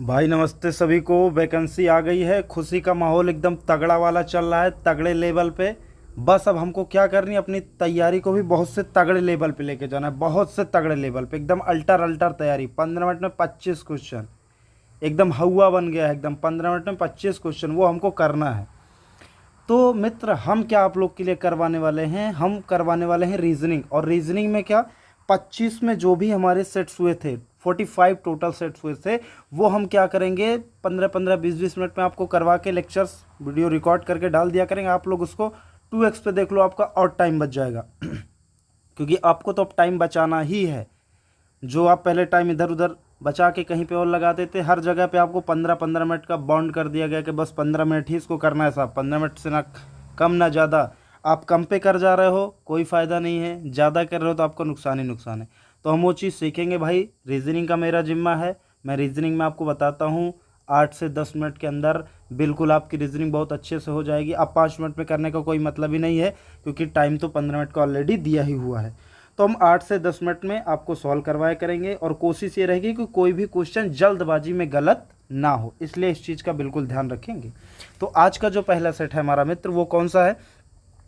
भाई नमस्ते सभी को। वैकेंसी आ गई है, खुशी का माहौल एकदम तगड़ा वाला चल रहा है, तगड़े लेवल पे। बस अब हमको क्या करनी है, अपनी तैयारी को भी बहुत से तगड़े लेवल पे लेके जाना है, बहुत से तगड़े लेवल पे, एकदम अल्टर अल्टर तैयारी। 15 मिनट में 25 क्वेश्चन, एकदम हवा बन गया है एकदम। 15 मिनट में 25 क्वेश्चन वो हमको करना है। तो मित्र, हम क्या आप लोग के लिए करवाने वाले हैं, हम करवाने वाले हैं रीजनिंग। और रीजनिंग में क्या, 25 में जो भी हमारे सेट्स हुए थे, 45 टोटल सेट्स हुए थे, वो हम क्या करेंगे, 15-15, 20-20 मिनट में आपको करवा के लेक्चर्स वीडियो रिकॉर्ड करके डाल दिया करेंगे। आप लोग उसको 2x पे देख लो, आपका और टाइम बच जाएगा। क्योंकि आपको तो अब टाइम बचाना ही है। जो आप पहले टाइम इधर उधर बचा के कहीं पे और लगा देते, हर जगह पे आपको 15-15 मिनट का बॉन्ड कर दिया गया कि बस 15 मिनट ही इसको करना है साहब। 15 मिनट से ना कम ना ज़्यादा। आप कम पे कर जा रहे हो, कोई फ़ायदा नहीं है। ज़्यादा कर रहे हो तो आपको नुकसान ही नुकसान है। तो हम वो चीज़ सीखेंगे भाई। रीजनिंग का मेरा जिम्मा है। मैं रीजनिंग में आपको बताता हूँ, 8 से 10 मिनट के अंदर बिल्कुल आपकी रीजनिंग बहुत अच्छे से हो जाएगी। अब 5 मिनट में करने का कोई मतलब ही नहीं है, क्योंकि टाइम तो 15 मिनट का ऑलरेडी दिया ही हुआ है। तो हम 8 से 10 मिनट में आपको सॉल्व करवाया करेंगे। और कोशिश ये रहेगी कि कोई भी क्वेश्चन जल्दबाजी में गलत ना हो, इसलिए इस चीज़ का बिल्कुल ध्यान रखेंगे। तो आज का जो पहला सेट है हमारा मित्र, वो कौन सा है,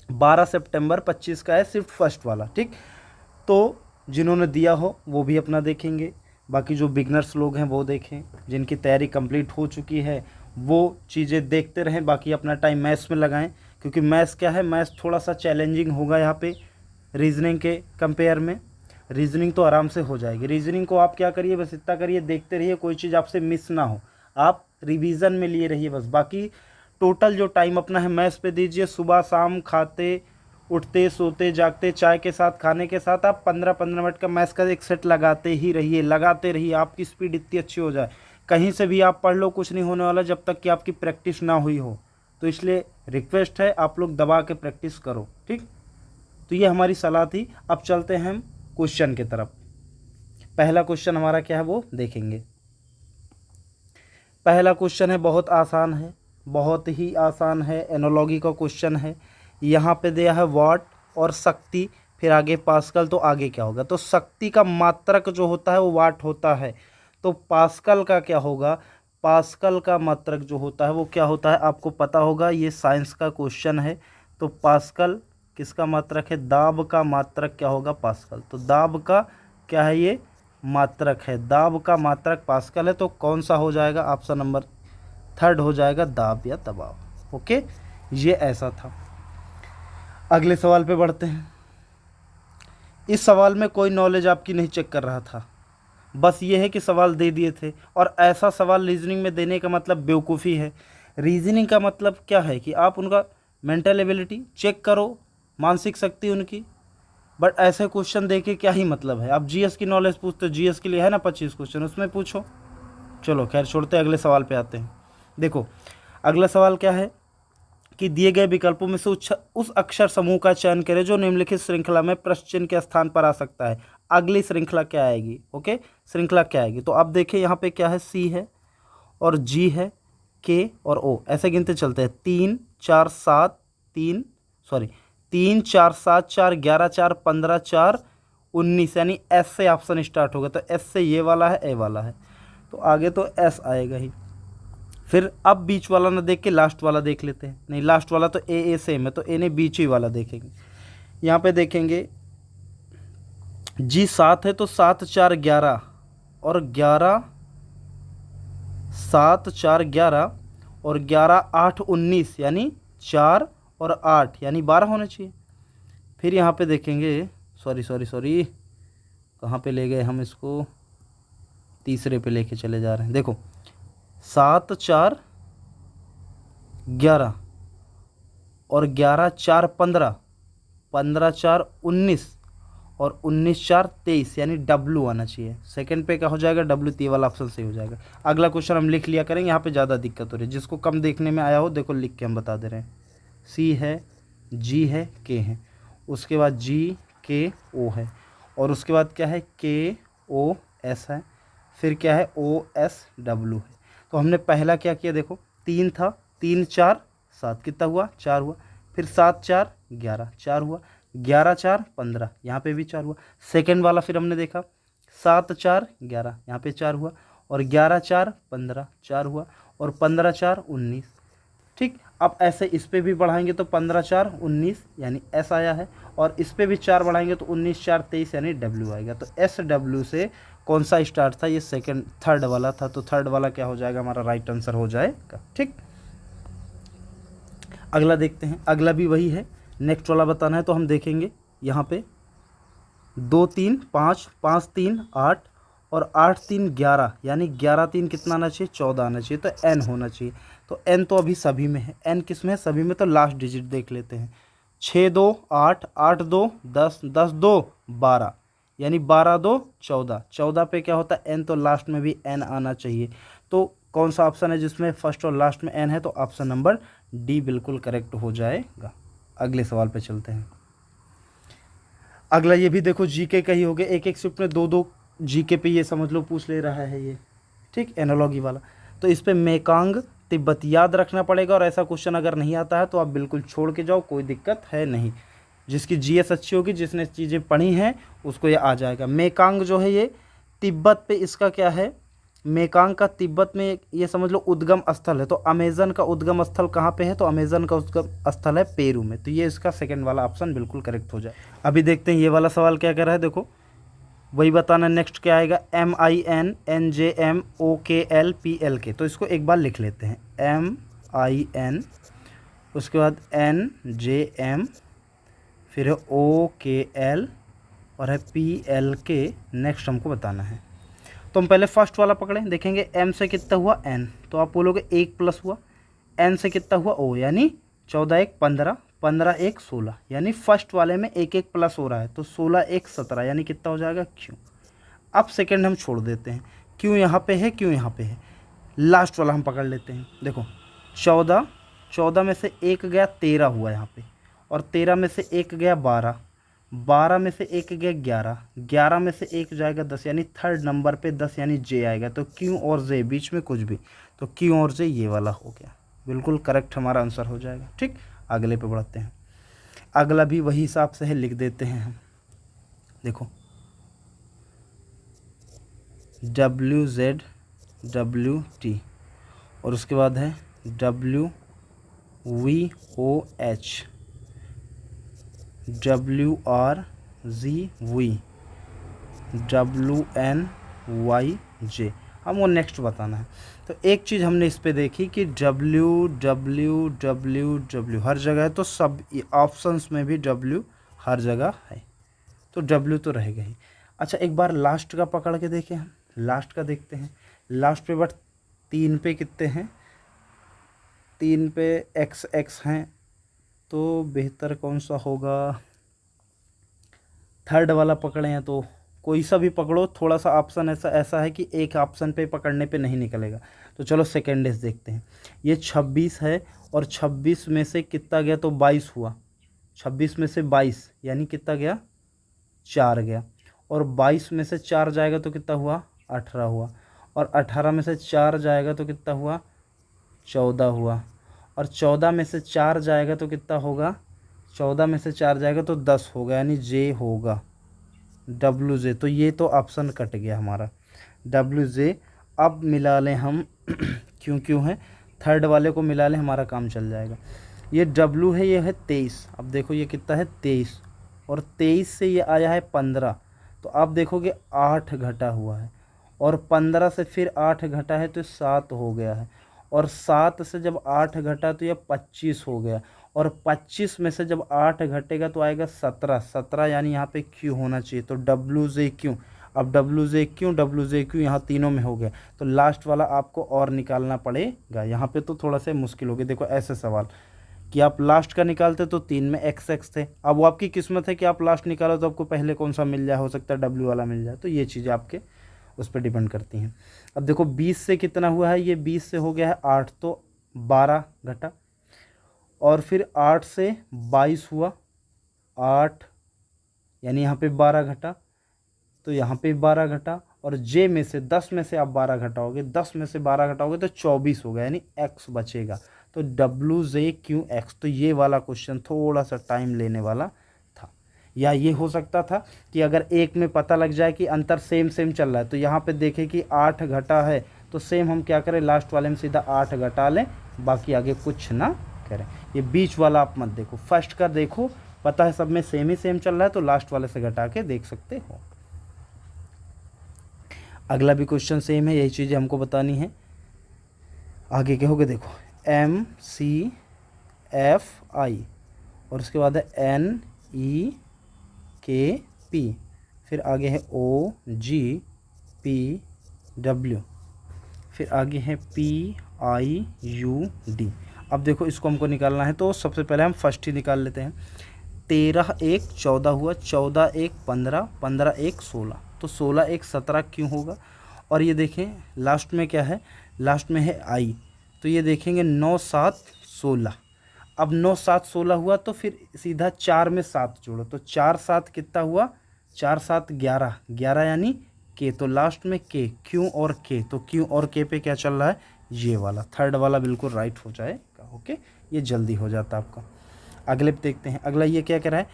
12 सितंबर 25 का है, सिर्फ फर्स्ट वाला। ठीक, तो जिन्होंने दिया हो वो भी अपना देखेंगे, बाकी जो बिगनर्स लोग हैं वो देखें, जिनकी तैयारी कंप्लीट हो चुकी है वो चीज़ें देखते रहें। बाकी अपना टाइम मैथ्स में लगाएं, क्योंकि मैथ्स क्या है, मैथ्स थोड़ा सा चैलेंजिंग होगा यहाँ पे रीजनिंग के कंपेयर में। रीजनिंग तो आराम से हो जाएगी। रीजनिंग को आप क्या करिए, बस इतना करिए, देखते रहिए, कोई चीज़ आपसे मिस ना हो, आप रिवीजन में लिए रहिए बस। बाकी टोटल जो टाइम अपना है मैथ्स पे दीजिए। सुबह शाम खाते उठते सोते जागते चाय के साथ खाने के साथ आप 15-15 मिनट का मैथ्स का एक सेट लगाते ही रहिए, लगाते रहिए। आपकी स्पीड इतनी अच्छी हो जाए, कहीं से भी आप पढ़ लो, कुछ नहीं होने वाला जब तक कि आपकी प्रैक्टिस ना हुई हो। तो इसलिए रिक्वेस्ट है, आप लोग दबा के प्रैक्टिस करो। ठीक, तो ये हमारी सलाह थी। अब चलते हैं हम क्वेश्चन की तरफ। पहला क्वेश्चन हमारा क्या है वो देखेंगे। पहला क्वेश्चन है, बहुत आसान है, बहुत ही आसान है। एनोलॉजी का क्वेश्चन है। यहाँ पे दिया है वाट और शक्ति, फिर आगे पास्कल। तो आगे क्या होगा, तो शक्ति का मात्रक जो होता है वो वाट होता है। तो पास्कल का क्या होगा, पास्कल का मात्रक जो होता है वो क्या होता है, आपको पता होगा, ये साइंस का क्वेश्चन है। तो पास्कल किसका मात्रक है, दाब का मात्रक क्या होगा, पास्कल। तो दाब का क्या है, ये मात्रक है, दाब का मात्रक पास्कल है। तो कौन सा हो जाएगा, ऑप्शन नंबर 3 हो जाएगा, दाब या दबाव। ओके, ये ऐसा था। अगले सवाल पे बढ़ते हैं। इस सवाल में कोई नॉलेज आपकी नहीं चेक कर रहा था, बस ये है कि सवाल दे दिए थे। और ऐसा सवाल रीजनिंग में देने का मतलब बेवकूफ़ी है। रीजनिंग का मतलब क्या है कि आप उनका मेंटल एबिलिटी चेक करो, मानसिक शक्ति उनकी। बट ऐसे क्वेश्चन दे के क्या ही मतलब है। आप जीएस की नॉलेज पूछते हो, जीएस के लिए है ना 25 क्वेश्चन, उसमें पूछो। चलो खैर छोड़ते, अगले सवाल पे आते हैं। देखो अगला सवाल क्या है कि दिए गए विकल्पों में से उस अक्षर समूह का चयन करें जो निम्नलिखित श्रृंखला में प्रश्न चिन्ह के स्थान पर आ सकता है। अगली श्रृंखला क्या आएगी, ओके, श्रृंखला क्या आएगी। तो अब देखिए यहाँ पे क्या है, सी है और जी है, के और ओ, ऐसे गिनते चलते हैं। 3 4 7 3 सॉरी 3 4 7 4 11 4 15 4 19, यानी एस से ऑप्शन स्टार्ट होगा। तो एस से ये वाला है, ए वाला है, तो आगे तो एस आएगा ही। फिर अब बीच वाला ना देख के लास्ट वाला देख लेते हैं। नहीं, लास्ट वाला तो ए सेम है, तो ए ने बीच ही वाला देखेंगे। यहाँ पे देखेंगे जी 7 है, तो 7 4 11 और 11 7 4 11 और 11 8 19, यानी 4 और 8 यानी 12 होने चाहिए। फिर यहाँ पे देखेंगे, सॉरी कहाँ पे ले गए हम इसको, तीसरे पे लेके चले जा रहे हैं। देखो 7 4 11 और 11 4 15, 15 4 19 और 19 4 23, यानी डब्लू आना चाहिए। सेकंड पे क्या हो जाएगा, डब्लू, ती वाला ऑप्शन सही हो जाएगा। अगला क्वेश्चन हम लिख लिया करेंगे, यहाँ पे ज़्यादा दिक्कत हो रही है। जिसको कम देखने में आया हो, देखो लिख के हम बता दे रहे हैं। सी है, जी है, के है, उसके बाद जी के ओ है, और उसके बाद क्या है, के ओ एस है, फिर क्या है, ओ एस डब्लू है। तो हमने पहला क्या किया, देखो 3 था, 3 4 7 कितना हुआ, 4 हुआ। फिर 7 4 11 4 हुआ, 11 4 15, यहाँ पे भी 4 हुआ। सेकंड वाला फिर हमने देखा 7 4 11, यहाँ पे 4 हुआ। और 11 4 15 4 हुआ, और 15 4 19। ठीक, अब ऐसे इस पे भी बढ़ाएंगे तो 15 4 19 यानी एस आया है, और इस पे भी 4 बढ़ाएंगे तो 19 4 23 यानी डब्ल्यू आएगा। तो एस डब्ल्यू से कौन सा स्टार्ट था, ये सेकंड थर्ड वाला था, तो थर्ड वाला क्या हो जाएगा, हमारा राइट आंसर हो जाएगा। ठीक, अगला देखते हैं, अगला भी वही है, नेक्स्ट वाला बताना है। तो हम देखेंगे यहाँ पे 2 3 5 5 3 8 और 8 3 11 यानी 11 3 कितना आना चाहिए, 14 आना चाहिए, तो एन होना चाहिए। तो एन तो अभी सभी में है, एन किस में है, सभी में, तो लास्ट डिजिट देख लेते हैं। 6 2 8 8 2 10 10 2 12 यानी 12 2 14, 14 पे क्या होता है एन, तो लास्ट में भी एन आना चाहिए। तो कौन सा ऑप्शन है जिसमें फर्स्ट और लास्ट में एन है, तो ऑप्शन नंबर डी बिल्कुल करेक्ट हो जाएगा। अगले सवाल पे चलते हैं। अगला ये भी देखो जीके का ही हो गया, एक एक शिफ्ट में 2 जीके पे ये समझ लो पूछ ले रहा है ये। ठीक, एनालॉगी वाला। तो इस पे मेकांग तिब्बत याद रखना पड़ेगा, और ऐसा क्वेश्चन अगर नहीं आता है तो आप बिल्कुल छोड़ के जाओ, कोई दिक्कत है नहीं। जिसकी जीएस अच्छी होगी, जिसने चीज़ें पढ़ी हैं उसको ये आ जाएगा। मेकांग जो है ये तिब्बत पे इसका क्या है, मेकांग का तिब्बत में ये समझ लो उद्गम स्थल है। तो अमेजन का उद्गम स्थल कहाँ पे है, तो अमेजन का उद्गम स्थल है पेरू में। तो ये इसका सेकंड वाला ऑप्शन बिल्कुल करेक्ट हो जाए। अभी देखते हैं ये वाला सवाल क्या कर रहा है, देखो वही बताना। नेक्स्ट क्या आएगा, MINNJMOKLPL तो इसको एक बार लिख लेते हैं, MIN, उसके बाद NJM, फिर है OKL और है PLK। नेक्स्ट हमको बताना है। तो हम पहले फर्स्ट वाला पकड़ें, देखेंगे M से कितना हुआ N, तो आप बोलोगे 1 प्लस हुआ, N से कितना हुआ O यानी 14 1 15, 15 1 16 यानी फर्स्ट वाले में 1 1 प्लस हो रहा है, तो 16 1 17 यानी कितना हो जाएगा Q। अब सेकंड हम छोड़ देते हैं, Q यहाँ पे है, Q यहाँ पे है, लास्ट वाला हम पकड़ लेते हैं। देखो 14 में से 1 गया 13 हुआ यहाँ पे, और 13 में से 1 गया 12, 12 में से 1 गया 11, 11 में से 1 जाएगा 10 यानी थर्ड नंबर पे 10 यानी J आएगा। तो Q और J बीच में कुछ भी, तो Q और J ये वाला हो गया, बिल्कुल करेक्ट हमारा आंसर हो जाएगा। ठीक, अगले पे बढ़ते हैं। अगला भी वही हिसाब से है, लिख देते हैं हम। देखो WZWT और उसके बाद है WVOH, WRZV, WNYJ, हम वो नेक्स्ट बताना है। तो एक चीज़ हमने इस पे देखी कि WWWW हर जगह है, तो सब ऑप्शंस में भी W हर जगह है, तो W तो रहेगा ही। अच्छा, एक बार लास्ट का पकड़ के देखें, हम लास्ट का देखते हैं। लास्ट पे बट 3 पे कितने हैं, 3 पे XX हैं, तो बेहतर कौन सा होगा, थर्ड वाला पकड़े हैं तो कोई सा भी पकड़ो, थोड़ा सा ऑप्शन ऐसा है कि एक ऑप्शन पे पकड़ने पे नहीं निकलेगा। तो चलो सेकेंड इस देखते हैं। ये 26 है, और 26 में से कितना गया, तो 22 हुआ, 26 में से 22 यानी कितना गया, 4 गया, और 22 में से 4 जाएगा तो कितना हुआ, 18 हुआ, और 18 में से 4 जाएगा तो कितना हुआ, 14 हुआ, और 14 में से 4 जाएगा तो कितना होगा, 14 में से 4 जाएगा तो 10 होगा, यानी J होगा, WJ। तो ये तो ऑप्शन कट गया हमारा, WJ। अब मिला लें हम क्यों है, थर्ड वाले को मिला लें, हमारा काम चल जाएगा। ये W है, ये है 23। अब देखो ये कितना है, 23, और 23 से ये आया है 15, तो आप देखोगे 8 घटा हुआ है, और 15 से फिर 8 घटा है तो 7 हो गया है, और 7 से जब 8 घटा तो ये 25 हो गया, और 25 में से जब 8 घटेगा तो आएगा 17, 17 यानी यहाँ पे Q होना चाहिए, तो WJQ। अब WJQ यहाँ तीनों में हो गया, तो लास्ट वाला आपको और निकालना पड़ेगा। यहाँ पे तो थोड़ा सा मुश्किल हो गया। देखो ऐसे सवाल कि आप लास्ट का निकालते तो 3 में XX थे, अब वो आपकी किस्मत है कि आप लास्ट निकालो तो आपको पहले कौन सा मिल जाए, हो सकता है W वाला मिल जाए। तो ये चीज़ें आपके उस पर डिपेंड करती हैं। अब देखो 20 से कितना हुआ है, ये 20 से हो गया है 8, तो 12 घटा, और फिर 8 से 22 हुआ 8, यानी यहाँ पे 12 घटा, तो यहाँ पे 12 घटा, और J में से 10 में से आप 12 घटाओगे, 10 में से 12 घटाओगे तो 24 होगा, यानी X बचेगा, तो WJQX। तो ये वाला क्वेश्चन थोड़ा सा टाइम लेने वाला था। या ये हो सकता था कि अगर एक में पता लग जाए कि अंतर सेम सेम चल रहा है, तो यहाँ पे देखें कि 8 घटा है, तो सेम हम क्या करें, लास्ट वाले में सीधा 8 घटा लें, बाकी आगे कुछ ना करें। ये बीच वाला आप मत देखो, फर्स्ट का देखो, पता है सब में सेम ही सेम चल रहा है, तो लास्ट वाले से घटा के देख सकते हो। अगला भी क्वेश्चन सेम है, यही चीज़ें हमको बतानी है। आगे क्या होगा देखो, MCFI और उसके बाद है NEKP, फिर आगे है OGPW, फिर आगे है PIUD। अब देखो इसको हमको निकालना है, तो सबसे पहले हम फर्स्ट ही निकाल लेते हैं। 13 1 14 हुआ, 14 1 15, 15 1 16, तो 16 1 17 क्यों होगा। और ये देखें लास्ट में क्या है, लास्ट में है आई, तो ये देखेंगे 9 7 16। अब 9 7 16 हुआ, तो फिर सीधा 4 में 7 जोड़ो, तो 4 7 कितना हुआ, 4 7 11, 11 यानी के, तो लास्ट में के, क्यों और के, तो क्यों और के पे क्या चल रहा है, ये वाला थर्ड वाला बिल्कुल राइट हो जाएगा। ओके, ये जल्दी हो जाता आपका। अगले पे देखते हैं, अगला ये क्या कह रहा है,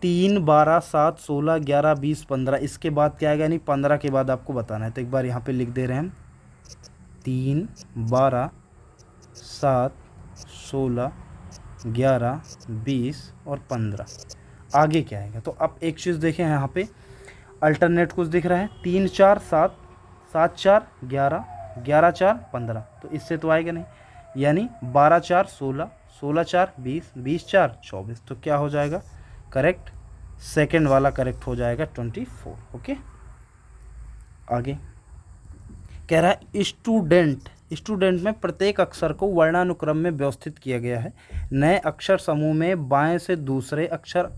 3 12 7 16 11 20 15, इसके बाद क्या आएगा, यानी 15 के बाद आपको बताना है। तो एक बार यहाँ पे लिख दे रहे हैं हम, 3 12 7 16 11 20 और 15, आगे क्या आएगा। तो अब एक चीज़ देखें यहाँ पे अल्टरनेट कुछ दिख रहा है, 3 4 7, 7 4 11, 11 4 15, तो इससे तो आएगा नहीं, यानी 12 4 16, 16 4 20, 20 4 24, तो क्या हो जाएगा करेक्ट, सेकंड वाला करेक्ट हो जाएगा 24। ओके, आगे कह रहा है स्टूडेंट, स्टूडेंट में प्रत्येक अक्षर को वर्णानुक्रम में व्यवस्थित किया गया है। नए अक्षर समूह में बाएं से दूसरे अक्षर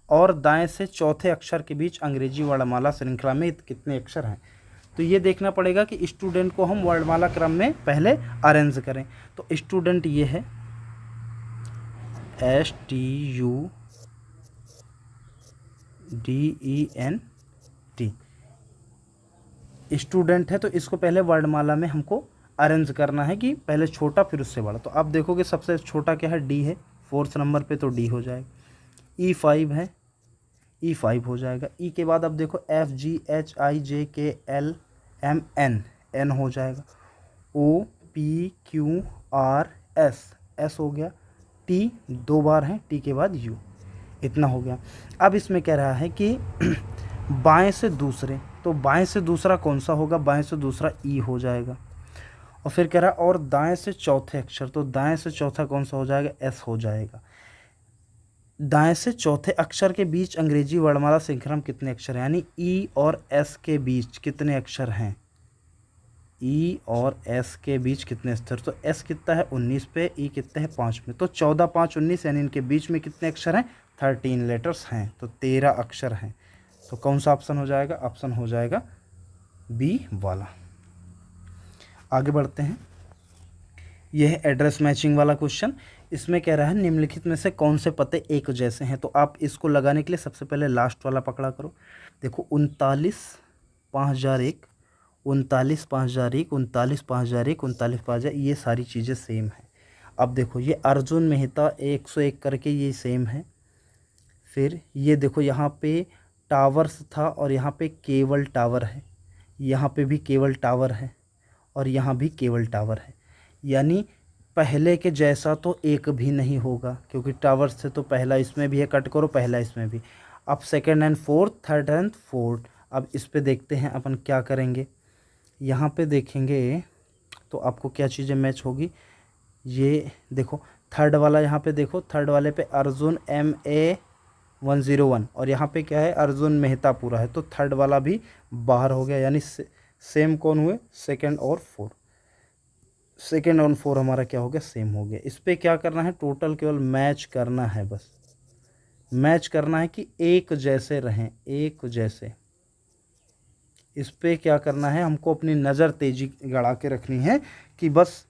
और दाएं से चौथे अक्षर के बीच अंग्रेजी वर्णमाला श्रृंखला में कितने अक्षर हैं। तो ये देखना पड़ेगा कि स्टूडेंट को हम वर्णमाला क्रम में पहले अरेंज करें। तो स्टूडेंट ये है STUDENT, स्टूडेंट है, तो इसको पहले वर्णमाला में हमको अरेंज करना है कि पहले छोटा फिर उससे बड़ा। तो आप देखोगे सबसे छोटा क्या है, डी है, 4th नंबर पे, तो डी हो जाएगा। E5 है, E5 हो जाएगा। ई के बाद अब देखो FGHIJKLMN, एन हो जाएगा। OPQRS, एस हो गया। T 2 बार है, टी के बाद U, इतना हो गया। अब इसमें कह रहा है कि बाएं से दूसरे, तो बाएं से दूसरा कौन सा होगा, बाएं से दूसरा ई हो जाएगा। और फिर कह रहा है और दाएं से चौथे अक्षर, तो दाएं से चौथा कौन सा हो जाएगा, एस हो जाएगा। दाएं से चौथे अक्षर के बीच अंग्रेजी वर्णमाला श्रृंखला में कितने अक्षर हैं, यानी ई और एस के बीच कितने अक्षर हैं, ई और एस के बीच कितने अक्षर, तो एस कितना है 19 पे, ई कितने हैं 5 में, तो 14 5 19, यानी इनके बीच में कितने अक्षर हैं, 13 लेटर्स हैं, तो 13 अक्षर हैं। तो कौन सा ऑप्शन हो जाएगा, ऑप्शन हो जाएगा बी वाला। आगे बढ़ते हैं, यह है एड्रेस मैचिंग वाला क्वेश्चन। इसमें कह रहा है निम्नलिखित में से कौन से पते एक जैसे हैं। तो आप इसको लगाने के लिए सबसे पहले लास्ट वाला पकड़ा करो। देखो 39 5001, 39 5001, 39 5001, 39 5000, ये सारी चीज़ें सेम हैं। अब देखो ये अर्जुन मेहता 101 करके ये सेम है। फिर ये देखो यहाँ पे टावर्स था और यहाँ पे केवल टावर है, यहाँ पे भी केवल टावर है और यहाँ भी केवल टावर है, यानी पहले के जैसा तो एक भी नहीं होगा, क्योंकि टावर्स से तो पहला इसमें भी है, कट करो पहला इसमें भी। अब second and fourth, third and fourth, अब इस पे देखते हैं अपन क्या करेंगे। यहाँ पे देखेंगे तो आपको क्या चीज़ें मैच होगी, ये देखो थर्ड वाला, यहाँ पे देखो थर्ड वाले पे अर्जुन MA101 और यहाँ पे क्या है अर्जुन मेहता पूरा है, तो थर्ड वाला भी बाहर हो गया, यानी सेम कौन हुए, सेकंड और फोर्थ। सेकंड और फोर हमारा क्या हो गया, सेम हो गया। इस पर क्या करना है, टोटल केवल मैच करना है, बस मैच करना है कि एक जैसे रहें, एक जैसे। इस पर क्या करना है, हमको अपनी नज़र तेजी गड़ा के रखनी है कि बस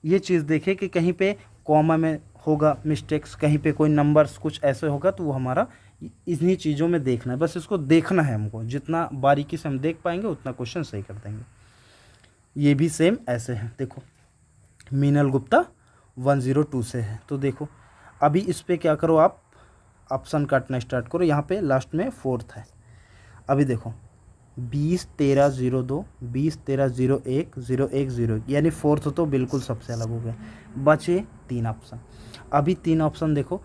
ये चीज़ देखे कि कहीं पे कॉमा में होगा मिस्टेक्स, कहीं पे कोई नंबर्स कुछ ऐसे होगा, तो वो हमारा इन्हीं चीज़ों में देखना है, बस इसको देखना है हमको। जितना बारीकी से हम देख पाएंगे उतना क्वेश्चन सही कर देंगे। ये भी सेम ऐसे हैं, देखो मीनल गुप्ता 102 से है। तो देखो अभी इस पे क्या करो, आप ऑप्शन काटना स्टार्ट करो। यहाँ पे लास्ट में फोर्थ है। अभी देखो 20 13 02, 20 13 01 01 01, यानी फोर्थ तो बिल्कुल सबसे अलग हो गया। बचे 3 ऑप्शन। अभी 3 ऑप्शन देखो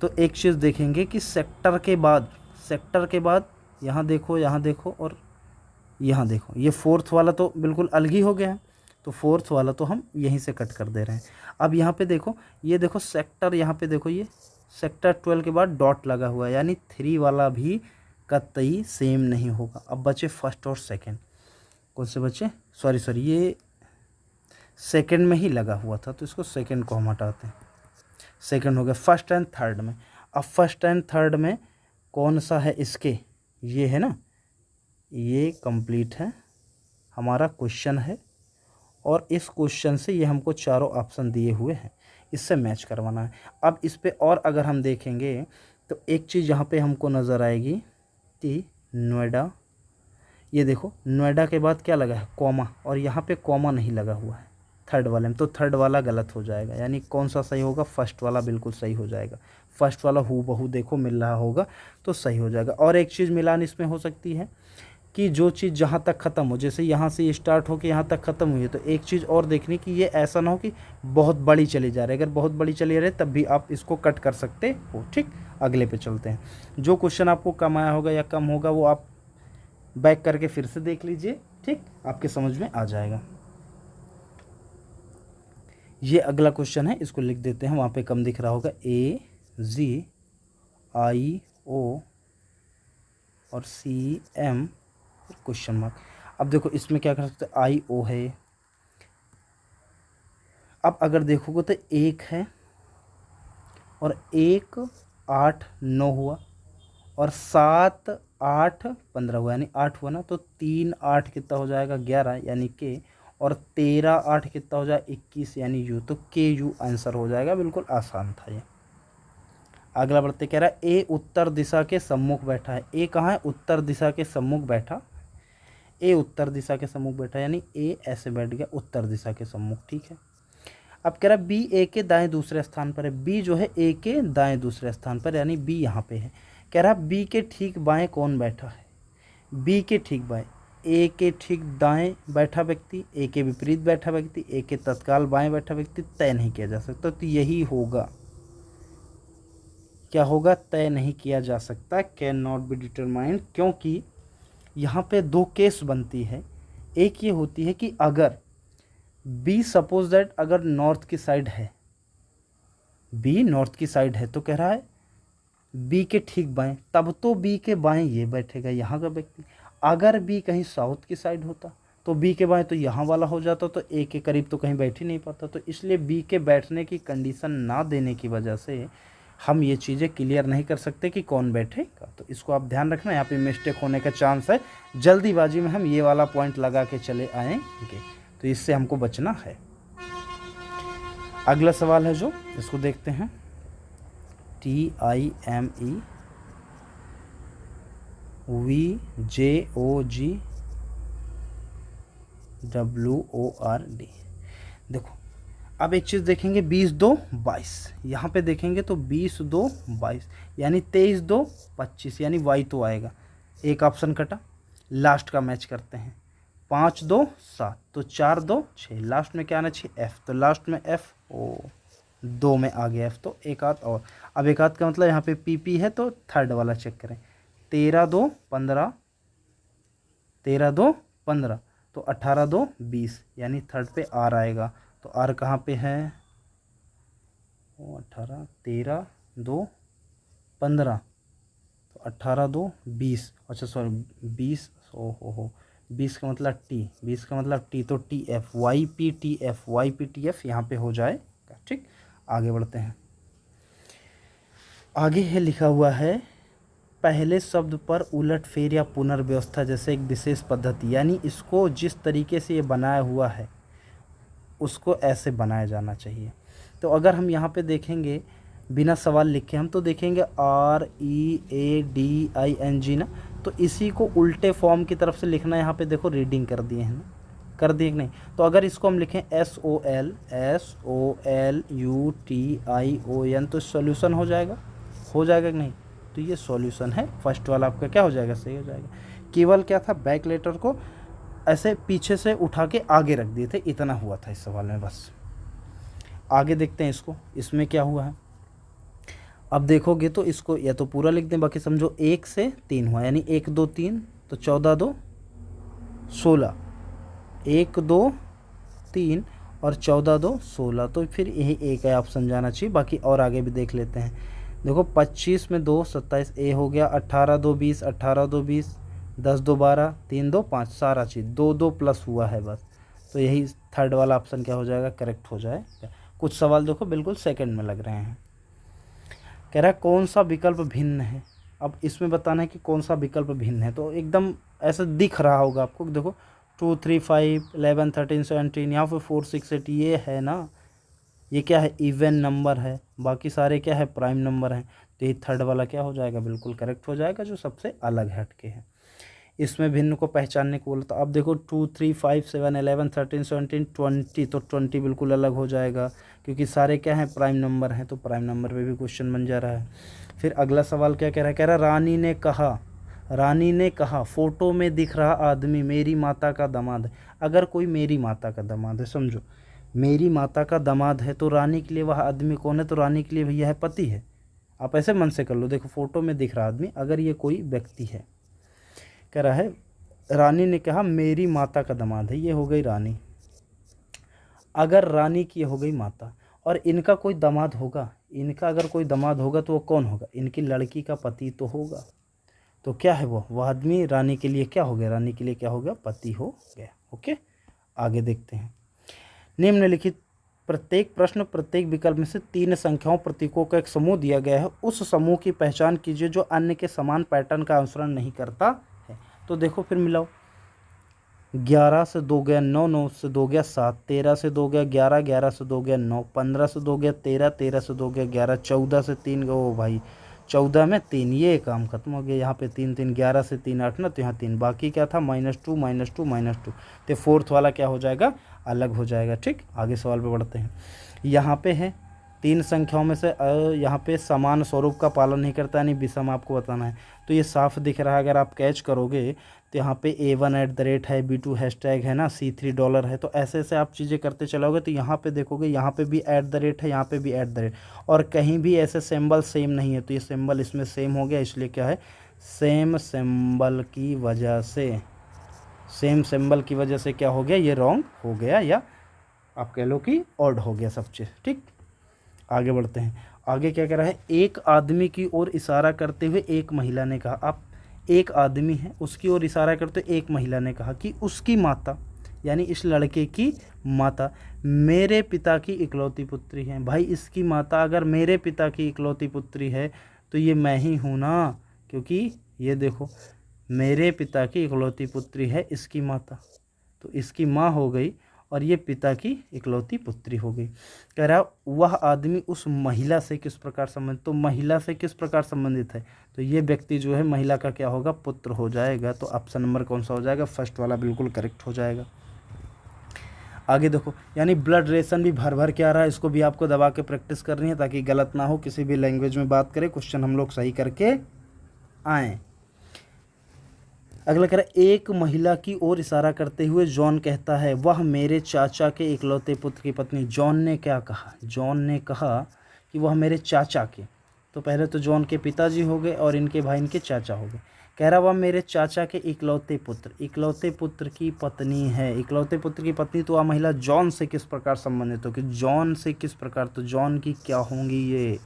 तो एक चीज़ देखेंगे कि सेक्टर के बाद यहाँ देखो, यहाँ देखो और यहाँ देखो, ये फोर्थ वाला तो बिल्कुल अलग ही हो गया है, तो फोर्थ वाला तो हम यहीं से कट कर दे रहे हैं। अब यहाँ पे देखो, ये देखो सेक्टर, यहाँ पे देखो ये सेक्टर 12 के बाद डॉट लगा हुआ है, यानी 3 वाला भी कतई सेम नहीं होगा। अब बचे फर्स्ट और सेकंड। कौन से बचे? सॉरी ये सेकंड में ही लगा हुआ था, तो इसको सेकंड को हम हटाते हैं। सेकंड हो गया फर्स्ट एंड थर्ड में। अब फर्स्ट एंड थर्ड में कौन सा है इसके? ये है ना, ये कंप्लीट है, हमारा क्वेश्चन है, और इस क्वेश्चन से ये हमको चारों ऑप्शन दिए हुए हैं, इससे मैच करवाना है। अब इस पे और अगर हम देखेंगे तो एक चीज़ यहाँ पे हमको नज़र आएगी कि नोएडा, ये देखो नोएडा के बाद क्या लगा है? कॉमा, और यहाँ पे कॉमा नहीं लगा हुआ है थर्ड वाले में, तो थर्ड वाला गलत हो जाएगा। यानी कौन सा सही होगा? फर्स्ट वाला बिल्कुल सही हो जाएगा। फर्स्ट वाला हूबहू देखो मिल रहा होगा तो सही हो जाएगा। और एक चीज़ मिलान इसमें हो सकती है कि जो चीज़ जहाँ तक ख़त्म हो, जैसे यहाँ से स्टार्ट हो के यहाँ तक ख़त्म हुई है, तो एक चीज़ और देखनी कि ये ऐसा ना हो कि बहुत बड़ी चली जा रही है। अगर बहुत बड़ी चली रही तब भी आप इसको कट कर सकते हो। ठीक, अगले पे चलते हैं। जो क्वेश्चन आपको कम आया होगा या कम होगा वो आप बैक करके फिर से देख लीजिए, ठीक, आपके समझ में आ जाएगा। ये अगला क्वेश्चन है, इसको लिख देते हैं, वहाँ पे कम दिख रहा होगा, AGIO और CM क्वेश्चन मार्क। अब देखो इसमें क्या कर सकते हैं? IO है। अब अगर देखोगे तो 1 है और 1 8 9 हुआ और 7 8 15 हुआ, यानी 8 हुआ ना, तो 3 8 कितना हो जाएगा? 11, यानी के, और 13 8 कितना हो जाएगा? 21, यानी यू, तो KU आंसर हो जाएगा। बिल्कुल आसान था ये। अगला बढ़ते, कह रहा है ए उत्तर दिशा के सम्मुख बैठा है। ए कहाँ है? उत्तर दिशा के सम्मुख बैठा। ए उत्तर दिशा के सम्मुख बैठा, यानी ए ऐसे बैठ गया उत्तर दिशा के सम्मुख, ठीक है। अब कह रहा है बी ए के दाएं दूसरे स्थान पर है। बी जो है ए के दाएं दूसरे स्थान पर, यानी बी यहाँ पे है। कह रहा है बी के ठीक बाएं कौन बैठा है? बी के ठीक बाएं, ए के ठीक दाएं बैठा व्यक्ति, ए के विपरीत बैठा व्यक्ति, ए के तत्काल बाएं बैठा व्यक्ति तय नहीं किया जा सकता। तो यही होगा, क्या होगा? तय नहीं किया जा सकता, कैन नॉट बी डिटरमाइंड, क्योंकि यहाँ पे 2 केस बनती है। एक ये होती है कि अगर बी सपोज दैट अगर नॉर्थ की साइड है, बी नॉर्थ की साइड है, तो कह रहा है बी के ठीक बाएं, तब तो बी के बाएं ये बैठेगा यहाँ का व्यक्ति। अगर बी कहीं साउथ की साइड होता तो बी के बाएं तो यहाँ वाला हो जाता, तो ए के करीब तो कहीं बैठ ही नहीं पाता। तो इसलिए बी के बैठने की कंडीशन ना देने की वजह से हम ये चीज़ें क्लियर नहीं कर सकते कि कौन बैठेगा। तो इसको आप ध्यान रखना, यहाँ पे मिस्टेक होने का चांस है। जल्दीबाजी में हम ये वाला पॉइंट लगा के चले आएंगे, तो इससे हमको बचना है। अगला सवाल है जो, इसको देखते हैं, TIME VJOGWORD। देखो अब एक चीज़ देखेंगे, 20 2 22, यहाँ पे देखेंगे तो 20 2 22, यानी 23 2 25, यानी वाई तो आएगा। एक ऑप्शन कटा, लास्ट का मैच करते हैं। 5 2 7, तो 4 2 6, लास्ट में क्या आना चाहिए? F, तो लास्ट में F, ओ 2 में आ गया F, तो एक आध और। अब एक आध का मतलब यहाँ पे PP है, तो थर्ड वाला चेक करें। 13 2 15, 13 2 15, तो 18 2 20, यानी थर्ड पे R आएगा। तो R कहाँ पे है? 18 13 2 15, तो 18 2 20, अच्छा सॉरी 20, हो 20 का मतलब T, 20 का मतलब T, तो TF, YPTF, YPTF यहाँ पे हो जाएगा। ठीक, आगे बढ़ते हैं। आगे है लिखा हुआ है, पहले शब्द पर उलट फेर या पुनर्व्यवस्था जैसे एक विशेष पद्धति, यानी इसको जिस तरीके से ये बनाया हुआ है उसको ऐसे बनाया जाना चाहिए। तो अगर हम यहाँ पे देखेंगे बिना सवाल लिखे, हम तो देखेंगे READING ना, तो इसी को उल्टे फॉर्म की तरफ से लिखना। यहाँ पे देखो रीडिंग कर दिए हैं ना, कर दिए कि नहीं? तो अगर इसको हम लिखें SOLUTION, तो सॉल्यूशन हो जाएगा कि नहीं? तो ये सॉल्यूशन है, फर्स्ट वाला आपका क्या हो जाएगा, सही हो जाएगा। केवल क्या था, बैक लेटर को ऐसे पीछे से उठा के आगे रख दिए थे, इतना हुआ था इस सवाल में बस। आगे देखते हैं इसको, इसमें क्या हुआ है। अब देखोगे तो इसको या तो पूरा लिख दें, बाकी समझो 1 से 3 हुआ, यानी 1 2 3 तो 14 2 16, 1 2 3 और 14 2 16, तो फिर यही एक है ऑप्शन जाना चाहिए। बाकी और आगे भी देख लेते हैं। देखो 25 में 2 27 ए हो गया, 18 2 20 18 2 20 10 2 12 3 2 5, सारा चीज़ 2 2 प्लस हुआ है बस। तो यही थर्ड वाला ऑप्शन क्या हो जाएगा, करेक्ट हो जाएगा। कुछ सवाल देखो बिल्कुल सेकंड में लग रहे हैं। कह रहा है कौन सा विकल्प भिन्न है। अब इसमें बताना है कि कौन सा विकल्प भिन्न है, तो एकदम ऐसा दिख रहा होगा आपको। देखो 2 3 5 11 13 17, यहाँ पे 4 6 8, ये है ना, ये क्या है, इवन नंबर है, बाकी सारे क्या है, प्राइम नंबर हैं। तो ये थर्ड वाला क्या हो जाएगा, बिल्कुल करेक्ट हो जाएगा, जो सबसे अलग हटके है। इसमें भिन्न को पहचानने को बोला। तो अब देखो 2 3 5 7 11 13 17 20, तो 20 बिल्कुल अलग हो जाएगा, क्योंकि सारे क्या हैं, प्राइम नंबर हैं, तो प्राइम नंबर पे भी क्वेश्चन बन जा रहा है। फिर अगला सवाल क्या कह रहा है, कह रहा रानी ने कहा फोटो में दिख रहा आदमी मेरी माता का दामाद है। अगर कोई मेरी माता का दामाद है, समझो मेरी माता का दामाद है, तो रानी के लिए वह आदमी कौन है, तो रानी के लिए भैया है पति है। आप ऐसे मन से कर लो, देखो फोटो में दिख रहा आदमी, अगर ये कोई व्यक्ति है, कह रहा है रानी ने कहा मेरी माता का दामाद है, ये हो गई रानी। अगर रानी की हो गई माता, और इनका कोई दामाद होगा, इनका अगर कोई दामाद होगा तो वो कौन होगा, इनकी लड़की का पति तो होगा। तो क्या है वो आदमी रानी के लिए क्या हो गया, रानी के लिए क्या हो गया, पति हो गया। ओके, आगे देखते हैं। निम्नलिखित प्रत्येक प्रश्न प्रत्येक विकल्प में से 3 संख्याओं प्रतीकों का एक समूह दिया गया है, उस समूह की पहचान कीजिए जो अन्य के समान पैटर्न का अनुसरण नहीं करता है। तो देखो फिर मिलाओ, 11 से 2 गया 9, 9 से 2 गया 7, 13 से 2 गया 11, 11 से 2 गया 9, 15 से 2 गया 13, 13 से 2 गया 11, 14 से 3 गया, ओ भाई 14 में 3, ये काम खत्म हो गया। यहाँ पे 3 3, 11 से 3 8 ना, तो यहाँ 3, बाकी क्या था, -2 -2 -2, तो फोर्थ वाला क्या हो जाएगा, अलग हो जाएगा। ठीक, आगे सवाल पे बढ़ते हैं। यहाँ पे है 3 संख्याओं में से यहाँ पे समान स्वरूप का पालन नहीं करता, यानी विषम आपको बताना है। तो ये साफ दिख रहा है, अगर आप कैच करोगे तो यहाँ पे A1 @ है, B2 हैशटैग है ना, C3 डॉलर है। तो ऐसे ऐसे आप चीज़ें करते चलोगे तो यहाँ पे देखोगे, यहाँ पे भी @ है, यहाँ पे भी @ और कहीं भी ऐसे सिंबल सेम नहीं है। तो ये सिंबल इसमें सेम हो गया, इसलिए क्या है, सेम सिंबल की वजह से क्या हो गया, ये रॉन्ग हो गया, या आप कह लो कि ऑड हो गया सब चीज़। ठीक, आगे बढ़ते हैं। आगे क्या कह रहा है, एक आदमी की ओर इशारा करते हुए एक महिला ने कहा। आप एक आदमी है, उसकी ओर इशारा करते हुए एक महिला ने कहा कि उसकी माता, यानी इस लड़के की माता मेरे पिता की इकलौती पुत्री है। भाई इसकी माता अगर मेरे पिता की इकलौती पुत्री है तो ये मैं ही हूँ ना, क्योंकि ये देखो मेरे पिता की इकलौती पुत्री है इसकी माता, तो इसकी माँ हो गई और ये पिता की इकलौती पुत्री हो गई। कह रहा वह आदमी उस महिला से किस प्रकार संबंधित, तो महिला से किस प्रकार संबंधित है, तो ये व्यक्ति जो है महिला का क्या होगा, पुत्र हो जाएगा। तो ऑप्शन नंबर कौन सा हो जाएगा, फर्स्ट वाला बिल्कुल करेक्ट हो जाएगा। आगे देखो, यानी ब्लड रिलेशन भी भर भर के आ रहा है, इसको भी आपको दबा के प्रैक्टिस करनी है ताकि गलत ना हो, किसी भी लैंग्वेज में बात करें क्वेश्चन हम लोग सही करके आएँ। अगला कह रहा है, एक महिला की ओर इशारा करते हुए जॉन कहता है वह मेरे चाचा के इकलौते पुत्र की पत्नी। जॉन ने क्या कहा, जॉन ने कहा कि वह मेरे चाचा के, तो पहले तो जॉन के पिताजी हो गए और इनके भाई इनके चाचा हो गए। कह रहा वह मेरे चाचा के इकलौते पुत्र की पत्नी है। इकलौते पुत्र की पत्नी, तो वह महिला जॉन से किस प्रकार संबंधित होगी, जॉन से किस प्रकार, तो जॉन की क्या होंगी, ये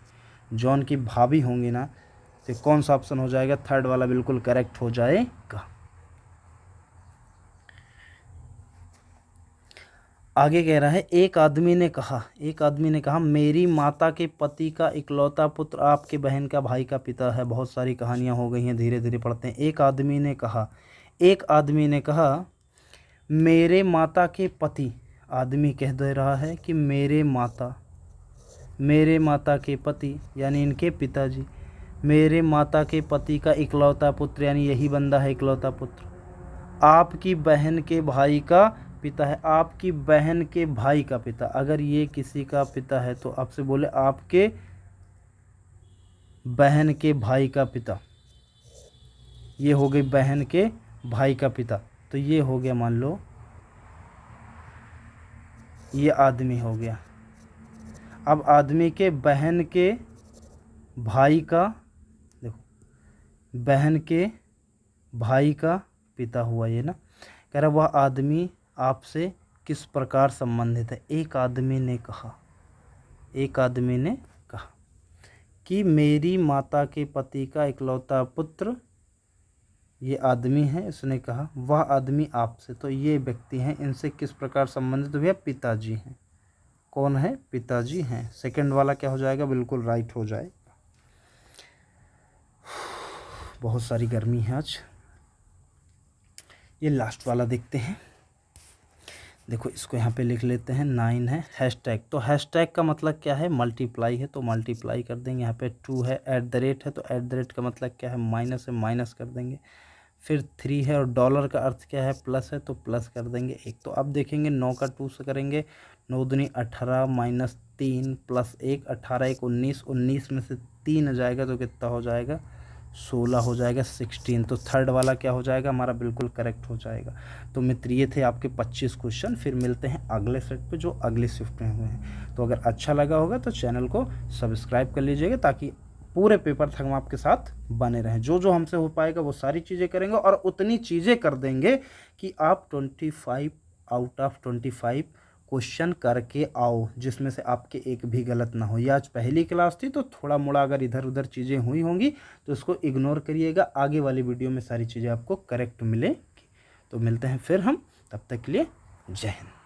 जॉन की भाभी होंगी ना। तो कौन सा ऑप्शन हो जाएगा, थर्ड वाला बिल्कुल करेक्ट हो जाएगा। आगे कह रहा है, एक आदमी ने कहा मेरी माता के पति का इकलौता पुत्र आपके बहन का भाई का पिता है। बहुत सारी कहानियां हो गई हैं, धीरे धीरे पढ़ते हैं। एक आदमी ने कहा मेरे माता के पति, आदमी कह दे रहा है कि मेरे माता के पति यानी इनके पिताजी, मेरे माता के पति का इकलौता पुत्र यानी यही बंदा है इकलौता पुत्र, आपकी बहन के भाई का पिता है। आपकी बहन के भाई का पिता, अगर ये किसी का पिता है तो आपसे बोले आपके बहन के भाई का पिता, ये हो गई बहन के भाई का पिता, तो ये हो गया मान लो ये आदमी हो गया। अब आदमी के बहन के भाई का, देखो बहन के भाई का पिता हुआ ये ना, कह रहा वह आदमी आपसे किस प्रकार संबंधित है। एक आदमी ने कहा कि मेरी माता के पति का इकलौता पुत्र, ये आदमी है, इसने कहा वह आदमी आपसे, तो ये व्यक्ति हैं, इनसे किस प्रकार संबंधित, तो भैया पिताजी हैं। कौन है? पिताजी हैं। सेकंड वाला क्या हो जाएगा? बिल्कुल राइट हो जाए। बहुत सारी गर्मी है आज। ये लास्ट वाला देखते हैं। देखो इसको यहाँ पे लिख लेते हैं, 9 है हैशटैग। तो हैशटैग का मतलब क्या है? मल्टीप्लाई है, तो मल्टीप्लाई कर देंगे। यहाँ पे 2 है, @ है, तो @ का मतलब क्या है? माइनस है, माइनस कर देंगे। फिर 3 है और डॉलर का अर्थ क्या है? प्लस है, तो प्लस कर देंगे 1। तो अब देखेंगे 9 का 2 से करेंगे, 9 दूनी 18 माइनस 3 प्लस 1, 18 1 19, 19 में से 3 जाएगा तो कितना हो जाएगा? 16 हो जाएगा, 16। तो थर्ड वाला क्या हो जाएगा हमारा? बिल्कुल करेक्ट हो जाएगा। तो मित्र ये थे आपके 25 क्वेश्चन। फिर मिलते हैं अगले सेट पे जो अगली शिफ्ट में हुए हैं। तो अगर अच्छा लगा होगा तो चैनल को सब्सक्राइब कर लीजिएगा, ताकि पूरे पेपर तक हम आपके साथ बने रहें। जो जो हमसे हो पाएगा वो सारी चीज़ें करेंगे, और उतनी चीज़ें कर देंगे कि आप 25 आउट ऑफ 25 क्वेश्चन करके आओ, जिसमें से आपके एक भी गलत ना हो। ये आज पहली क्लास थी, तो थोड़ा मोड़ा अगर इधर उधर चीज़ें हुई होंगी तो उसको इग्नोर करिएगा। आगे वाली वीडियो में सारी चीज़ें आपको करेक्ट मिलेगी। तो मिलते हैं फिर हम, तब तक के लिए जय हिंद।